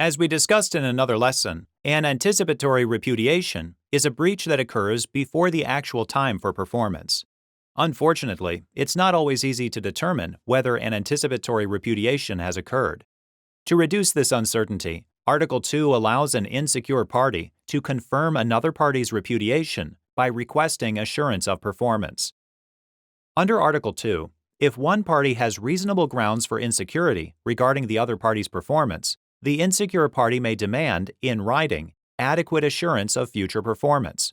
As we discussed in another lesson, an anticipatory repudiation is a breach that occurs before the actual time for performance. Unfortunately, it's not always easy to determine whether an anticipatory repudiation has occurred. To reduce this uncertainty, Article 2 allows an insecure party to confirm another party's repudiation by requesting assurance of performance. Under Article 2, if one party has reasonable grounds for insecurity regarding the other party's performance, the insecure party may demand, in writing, adequate assurance of future performance.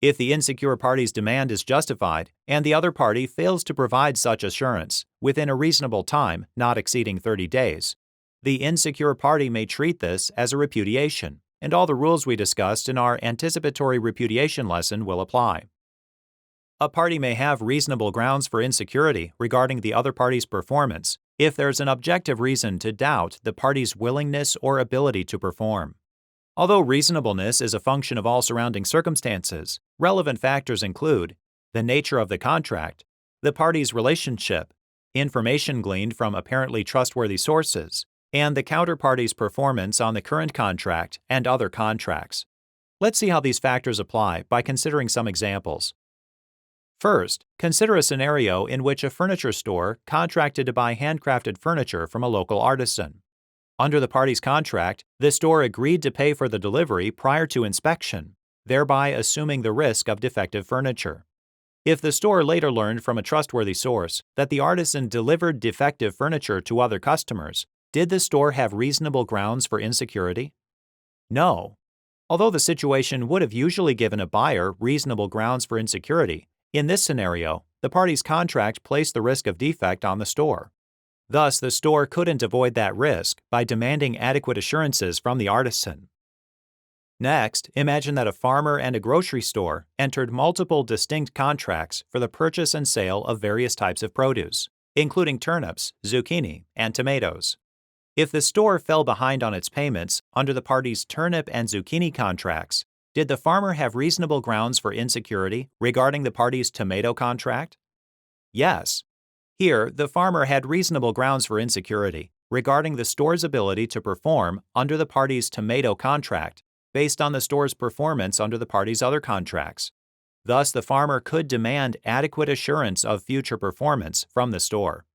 If the insecure party's demand is justified and the other party fails to provide such assurance within a reasonable time not exceeding 30 days, the insecure party may treat this as a repudiation, and all the rules we discussed in our anticipatory repudiation lesson will apply. A party may have reasonable grounds for insecurity regarding the other party's performance if there's an objective reason to doubt the party's willingness or ability to perform. Although reasonableness is a function of all surrounding circumstances, relevant factors include the nature of the contract, the parties' relationship, information gleaned from apparently trustworthy sources, and the counterparty's performance on the current contract and other contracts. Let's see how these factors apply by considering some examples. First, consider a scenario in which a furniture store contracted to buy handcrafted furniture from a local artisan. Under the party's contract, the store agreed to pay for the delivery prior to inspection, thereby assuming the risk of defective furniture. If the store later learned from a trustworthy source that the artisan delivered defective furniture to other customers, did the store have reasonable grounds for insecurity? No. Although the situation would have usually given a buyer reasonable grounds for insecurity, in this scenario, the party's contract placed the risk of defect on the store. Thus, the store couldn't avoid that risk by demanding adequate assurances from the artisan. Next, imagine that a farmer and a grocery store entered multiple distinct contracts for the purchase and sale of various types of produce, including turnips, zucchini, and tomatoes. If the store fell behind on its payments under the parties' turnip and zucchini contracts, did the farmer have reasonable grounds for insecurity regarding the parties' tomato contract? Yes. Here, the farmer had reasonable grounds for insecurity regarding the store's ability to perform under the parties' tomato contract based on the store's performance under the parties' other contracts. Thus, the farmer could demand adequate assurance of future performance from the store.